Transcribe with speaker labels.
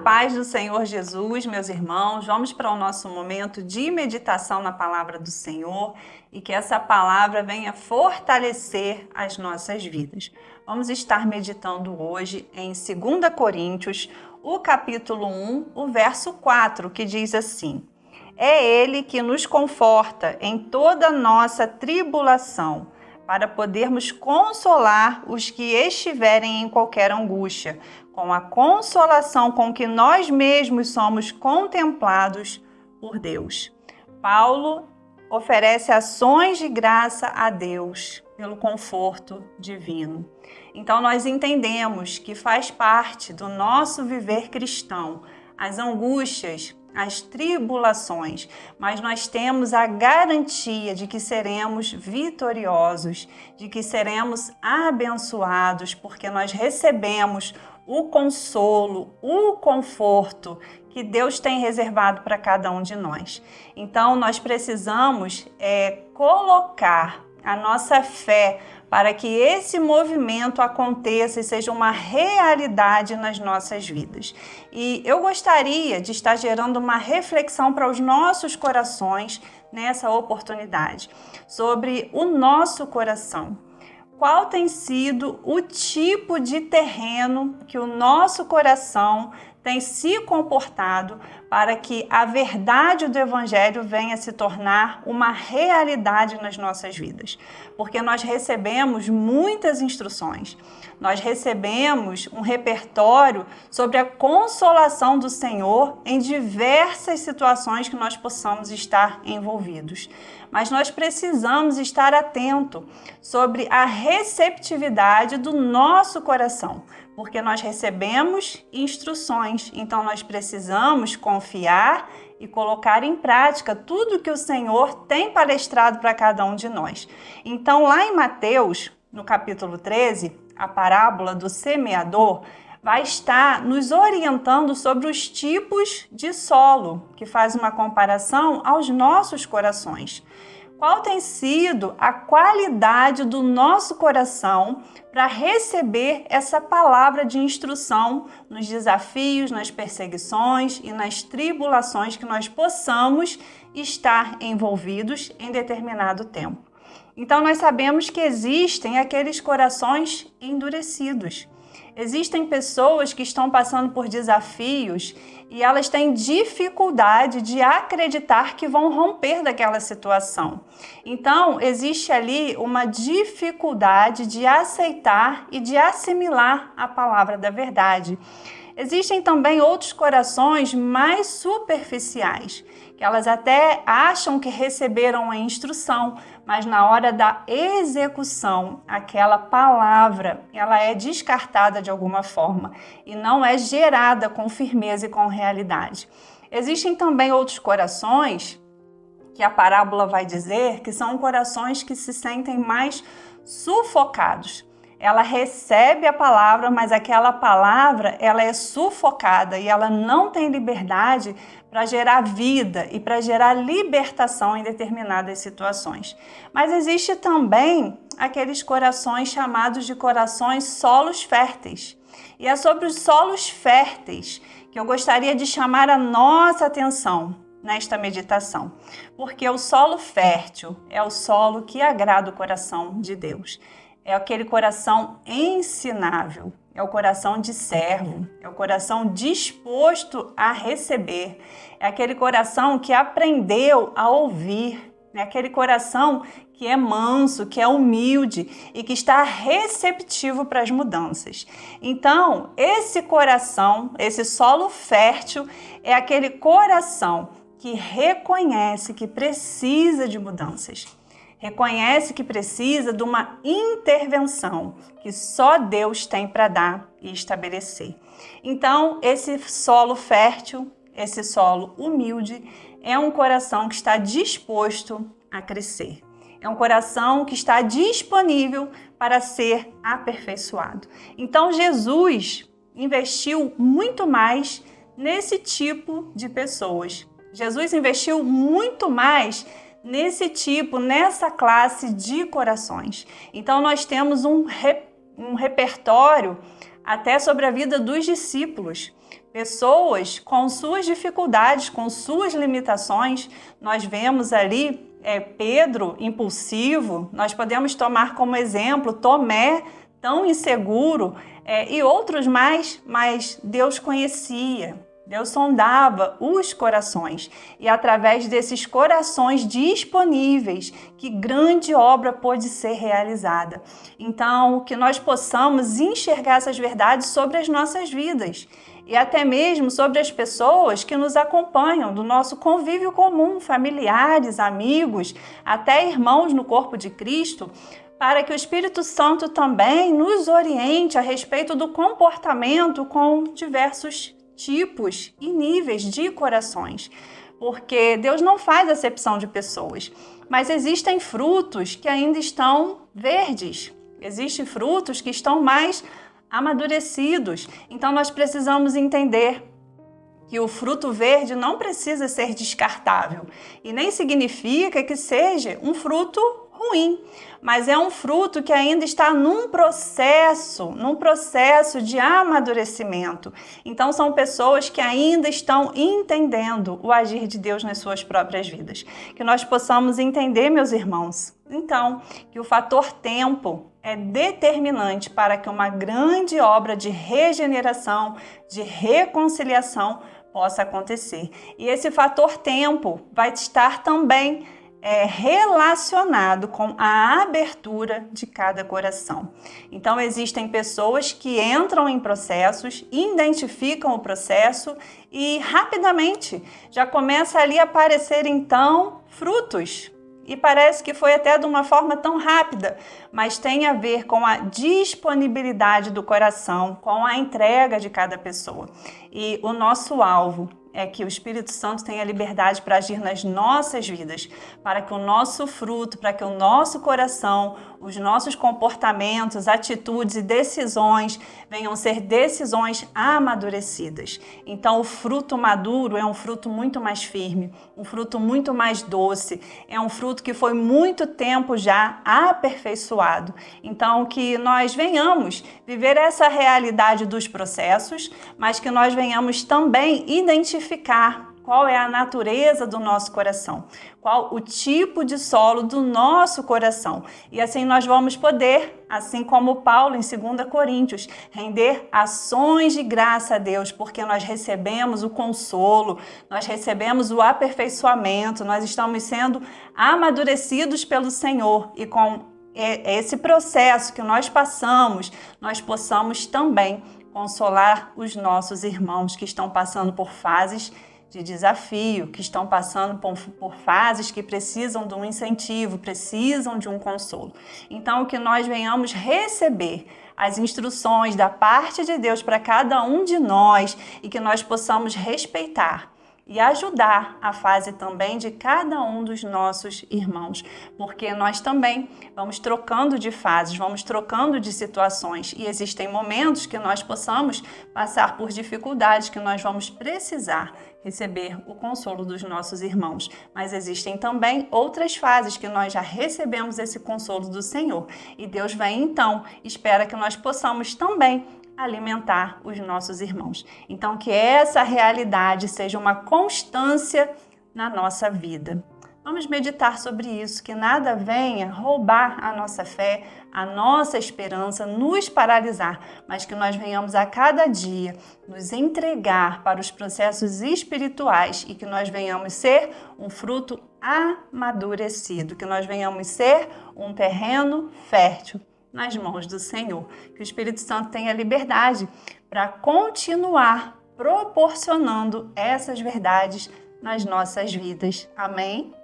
Speaker 1: paz do Senhor Jesus, meus irmãos, vamos para o nosso momento de meditação na palavra do Senhor e que essa palavra venha fortalecer as nossas vidas. Vamos estar meditando hoje em 2 Coríntios, o capítulo 1, o verso 4, que diz assim: É Ele que nos conforta em toda nossa tribulação, para podermos consolar os que estiverem em qualquer angústia, com a consolação com que nós mesmos somos contemplados por Deus. Paulo oferece ações de graça a Deus pelo conforto divino. Então nós entendemos que faz parte do nosso viver cristão as angústias, as tribulações, mas nós temos a garantia de que seremos vitoriosos, de que seremos abençoados, porque nós recebemos o consolo, o conforto que Deus tem reservado para cada um de nós. Então nós precisamos colocar a nossa fé para que esse movimento aconteça e seja uma realidade nas nossas vidas. E eu gostaria de estar gerando uma reflexão para os nossos corações nessa oportunidade, sobre o nosso coração. Qual tem sido o tipo de terreno que o nosso coração tem se comportado para que a verdade do Evangelho venha se tornar uma realidade nas nossas vidas? Porque nós recebemos muitas instruções, nós recebemos um repertório sobre a consolação do Senhor em diversas situações que nós possamos estar envolvidos. Mas nós precisamos estar atentos sobre a receptividade do nosso coração, porque nós recebemos instruções, então nós precisamos confiar e colocar em prática tudo que o Senhor tem palestrado para cada um de nós. Então, lá em Mateus, no capítulo 13, a parábola do semeador vai estar nos orientando sobre os tipos de solo, que faz uma comparação aos nossos corações. Qual tem sido a qualidade do nosso coração para receber essa palavra de instrução nos desafios, nas perseguições e nas tribulações que nós possamos estar envolvidos em determinado tempo? Então, nós sabemos que existem aqueles corações endurecidos. Existem pessoas que estão passando por desafios e elas têm dificuldade de acreditar que vão romper daquela situação. Então, existe ali uma dificuldade de aceitar e de assimilar a palavra da verdade. Existem também outros corações mais superficiais, que elas até acham que receberam a instrução, mas na hora da execução, aquela palavra, ela é descartada de alguma forma e não é gerada com firmeza e com realidade. Existem também outros corações, que a parábola vai dizer, que são corações que se sentem mais sufocados. Ela recebe a palavra, mas aquela palavra ela é sufocada e ela não tem liberdade para gerar vida e para gerar libertação em determinadas situações. Mas existe também aqueles corações chamados de corações solos férteis. E é sobre os solos férteis que eu gostaria de chamar a nossa atenção nesta meditação. Porque o solo fértil é o solo que agrada o coração de Deus. É aquele coração ensinável, é o coração de servo, é o coração disposto a receber, é aquele coração que aprendeu a ouvir, é aquele coração que é manso, que é humilde e que está receptivo para as mudanças. Então, esse coração, esse solo fértil, é aquele coração que reconhece que precisa de mudanças. Reconhece que precisa de uma intervenção que só Deus tem para dar e estabelecer. Então, esse solo fértil, esse solo humilde, é um coração que está disposto a crescer. É um coração que está disponível para ser aperfeiçoado. Então, Jesus investiu muito mais nesse tipo de pessoas. Jesus investiu muito mais nessa classe de corações. Então, nós temos um repertório até sobre a vida dos discípulos. Pessoas com suas dificuldades, com suas limitações. Nós vemos ali Pedro, impulsivo, nós podemos tomar como exemplo Tomé, tão inseguro, e outros mais, mas Deus conhecia. Deus sondava os corações e através desses corações disponíveis que grande obra pôde ser realizada. Então, que nós possamos enxergar essas verdades sobre as nossas vidas e até mesmo sobre as pessoas que nos acompanham, do nosso convívio comum, familiares, amigos, até irmãos no corpo de Cristo, para que o Espírito Santo também nos oriente a respeito do comportamento com diversos tipos e níveis de corações, porque Deus não faz acepção de pessoas, mas existem frutos que ainda estão verdes, existem frutos que estão mais amadurecidos, então nós precisamos entender que o fruto verde não precisa ser descartável e nem significa que seja um fruto ruim, mas é um fruto que ainda está num processo de amadurecimento. Então são pessoas que ainda estão entendendo o agir de Deus nas suas próprias vidas. Que nós possamos entender, meus irmãos, então, que o fator tempo é determinante para que uma grande obra de regeneração, de reconciliação possa acontecer. E esse fator tempo vai estar também relacionado com a abertura de cada coração. Então, existem pessoas que entram em processos, identificam o processo e rapidamente já começa ali a aparecer, então, frutos. E parece que foi até de uma forma tão rápida, mas tem a ver com a disponibilidade do coração, com a entrega de cada pessoa. E o nosso alvo é que o Espírito Santo tenha liberdade para agir nas nossas vidas, para que o nosso fruto, para que o nosso coração, os nossos comportamentos, atitudes e decisões venham ser decisões amadurecidas. Então, o fruto maduro é um fruto muito mais firme, um fruto muito mais doce, é um fruto que foi muito tempo já aperfeiçoado. Então, que nós venhamos viver essa realidade dos processos, mas que nós venhamos também identificar qual é a natureza do nosso coração, qual o tipo de solo do nosso coração. E assim nós vamos poder, assim como Paulo em 2 Coríntios, render ações de graça a Deus, porque nós recebemos o consolo, nós recebemos o aperfeiçoamento, nós estamos sendo amadurecidos pelo Senhor e com esse processo que nós passamos, nós possamos também consolar os nossos irmãos que estão passando por fases de desafio, que estão passando por fases que precisam de um incentivo, precisam de um consolo. Então, que nós venhamos receber as instruções da parte de Deus para cada um de nós e que nós possamos respeitar e ajudar a fase também de cada um dos nossos irmãos, porque nós também vamos trocando de fases, vamos trocando de situações e existem momentos que nós possamos passar por dificuldades, que nós vamos precisar receber o consolo dos nossos irmãos, mas existem também outras fases que nós já recebemos esse consolo do Senhor e Deus vem então, espera que nós possamos também alimentar os nossos irmãos. Então, que essa realidade seja uma constância na nossa vida. Vamos meditar sobre isso, que nada venha roubar a nossa fé, a nossa esperança, nos paralisar, mas que nós venhamos a cada dia nos entregar para os processos espirituais e que nós venhamos ser um fruto amadurecido, que nós venhamos ser um terreno fértil nas mãos do Senhor. Que o Espírito Santo tenha liberdade para continuar proporcionando essas verdades nas nossas vidas. Amém?